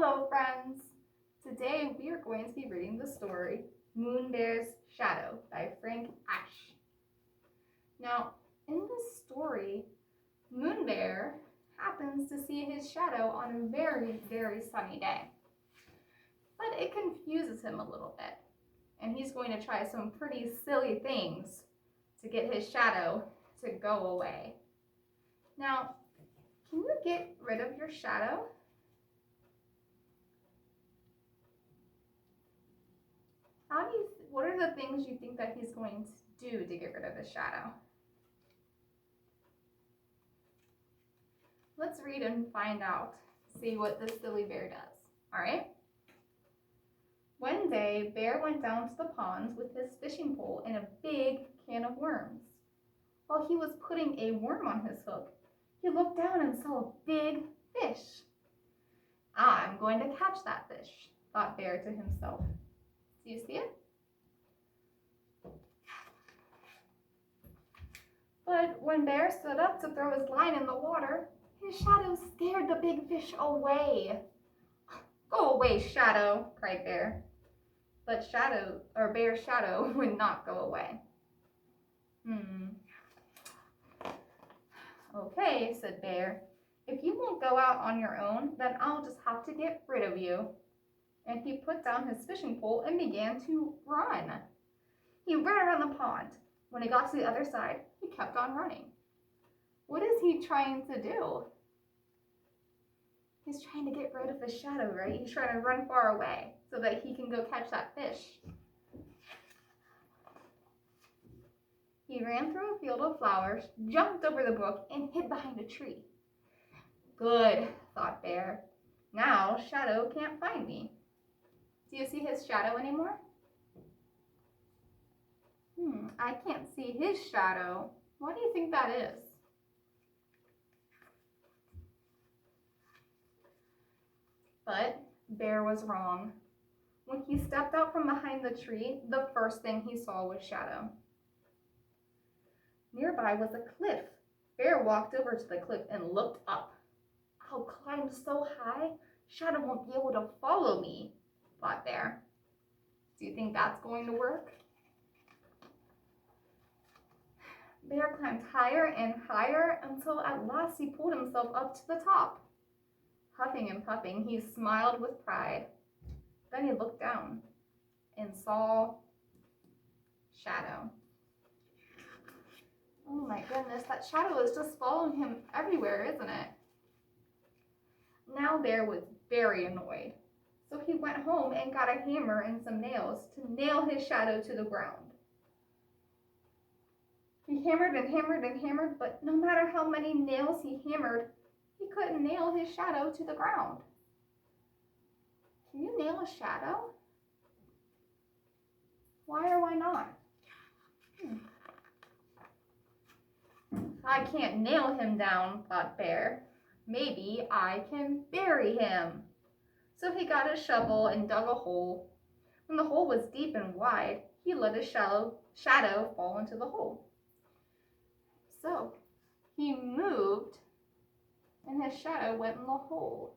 Hello friends! Today we are going to be reading the story Moonbear's Shadow by Frank Asch. Now, in this story, Moonbear happens to see his shadow on a very, very sunny day. But it confuses him a little bit, and he's going to try some pretty silly things to get his shadow to go away. Now, can you get rid of your shadow? What are the things you think that he's going to do to get rid of his shadow? Let's read and find out, see what this silly bear does, all right? One day, Bear went down to the pond with his fishing pole and a big can of worms. While he was putting a worm on his hook, he looked down and saw a big fish. I'm going to catch that fish, thought Bear to himself. Do you see it? But when Bear stood up to throw his line in the water, his shadow scared the big fish away. Go away, Shadow, cried Bear. But Bear's shadow would not go away. Okay, said Bear. If you won't go out on your own, then I'll just have to get rid of you. And he put down his fishing pole and began to run. He ran around the pond. When he got to the other side, he kept on running. What is he trying to do? He's trying to get rid of his shadow, right? He's trying to run far away so that he can go catch that fish. He ran through a field of flowers, jumped over the brook, and hid behind a tree. Good, thought Bear. Now Shadow can't find me. Do you see his shadow anymore? I can't see his shadow. What do you think that is? But Bear was wrong. When he stepped out from behind the tree, the first thing he saw was Shadow. Nearby was a cliff. Bear walked over to the cliff and looked up. I'll climb so high, Shadow won't be able to follow me, thought Bear. Do you think that's going to work? Bear climbed higher and higher until at last he pulled himself up to the top. Huffing and puffing, he smiled with pride. Then he looked down and saw Shadow. Oh my goodness, that shadow is just following him everywhere, isn't it? Now Bear was very annoyed, so he went home and got a hammer and some nails to nail his shadow to the ground. He hammered and hammered and hammered, but no matter how many nails he hammered, he couldn't nail his shadow to the ground. Can you nail a shadow? Why or why not? I can't nail him down, thought Bear. Maybe I can bury him. So he got his shovel and dug a hole. When the hole was deep and wide, he let his shadow fall into the hole. So he moved and his shadow went in the hole.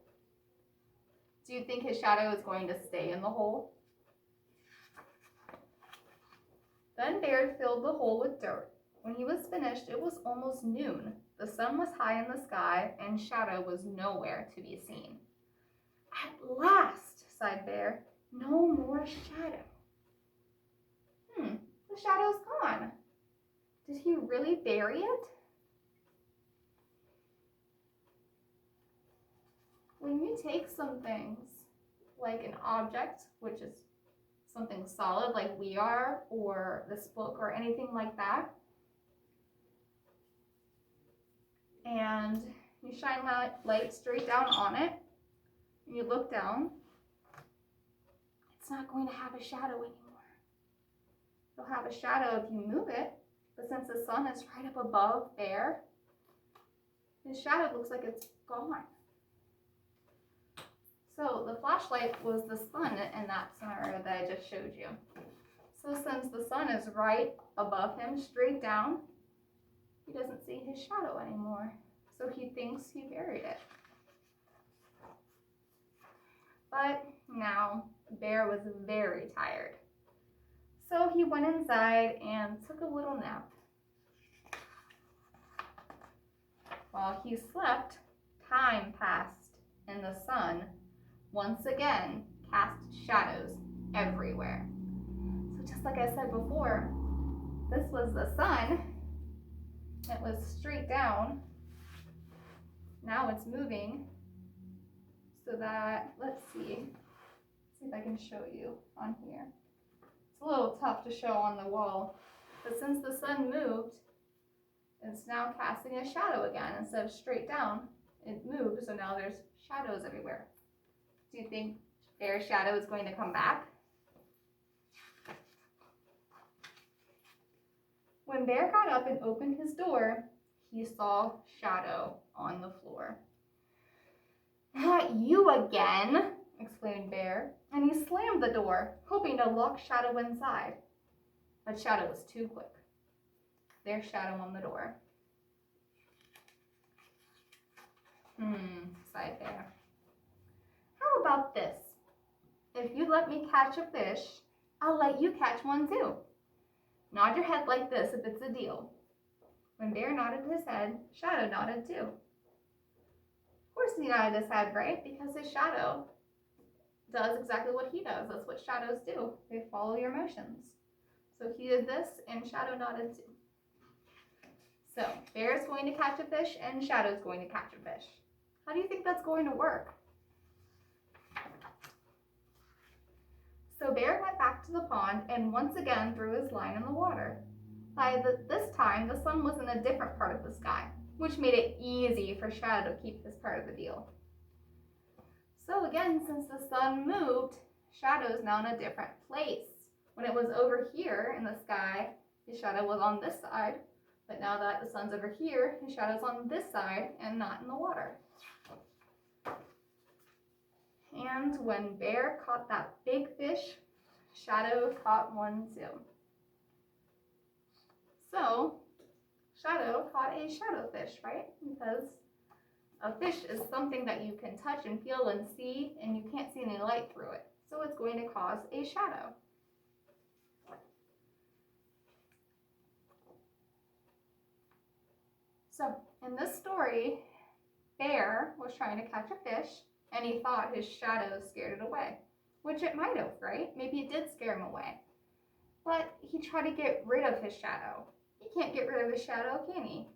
Do you think his shadow is going to stay in the hole? Then Bear filled the hole with dirt. When he was finished, it was almost noon. The sun was high in the sky and Shadow was nowhere to be seen. At last, sighed Bear, no more shadow. The shadow's gone. Did he really bury it? When you take some things, like an object, which is something solid like we are, or this book or anything like that, and you shine light straight down on it, and you look down, it's not going to have a shadow anymore. You'll have a shadow if you move it, but since the sun is right up above Bear, his shadow looks like it's gone. So the flashlight was the sun in that scenario that I just showed you. So since the sun is right above him, straight down, he doesn't see his shadow anymore. So he thinks he buried it. But now Bear was very tired. So he went inside and took a little nap. While he slept, time passed, and the sun once again cast shadows everywhere. So just like I said before, this was the sun. It was straight down. Now it's moving so that, let's see if I can show you on here. It's a little tough to show on the wall, but since the sun moved, it's now casting a shadow again. Instead of straight down, it moved, so now there's shadows everywhere. Do you think Bear's shadow is going to come back? When Bear got up and opened his door, he saw Shadow on the floor. "Not you again," exclaimed Bear, and he slammed the door, hoping to lock Shadow inside. But Shadow was too quick. There's Shadow on the door. Sighed Bear. "How about this? If you let me catch a fish, I'll let you catch one too. Nod your head like this if it's a deal." When Bear nodded his head, Shadow nodded too. Of course he nodded his head, right? Because his shadow does exactly what he does. That's what shadows do. They follow your motions. So he did this and Shadow nodded too. So Bear's going to catch a fish and Shadow's going to catch a fish. How do you think that's going to work? So Bear went back to the pond and once again threw his line in the water. By this time, the sun was in a different part of the sky, which made it easy for Shadow to keep his part of the deal. So again, since the sun moved, Shadow is now in a different place. When it was over here in the sky, his shadow was on this side, but now that the sun's over here, his shadow's on this side and not in the water. And when Bear caught that big fish, Shadow caught one too. So, Shadow caught a shadowfish, right? Because a fish is something that you can touch and feel and see, and you can't see any light through it. So it's going to cause a shadow. So, in this story, Bear was trying to catch a fish, and he thought his shadow scared it away, which it might have, right? Maybe it did scare him away. But he tried to get rid of his shadow. He can't get rid of his shadow, can he?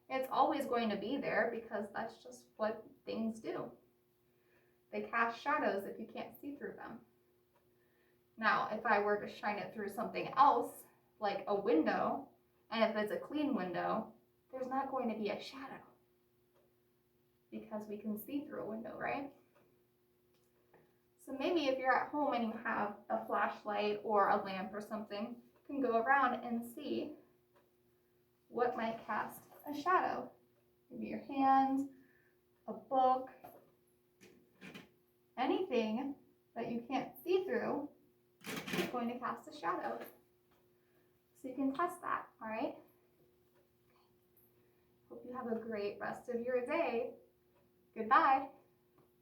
It's always going to be there because that's just what things do. They cast shadows if you can't see through them. Now, if I were to shine it through something else, like a window, and if it's a clean window, there's not going to be a shadow because we can see through a window, right? So maybe if you're at home and you have a flashlight or a lamp or something, you can go around and see what might cast a shadow. Maybe your hand, a book, anything that you can't see through is going to cast a shadow. So you can test that, all right? Hope you have a great rest of your day. Goodbye.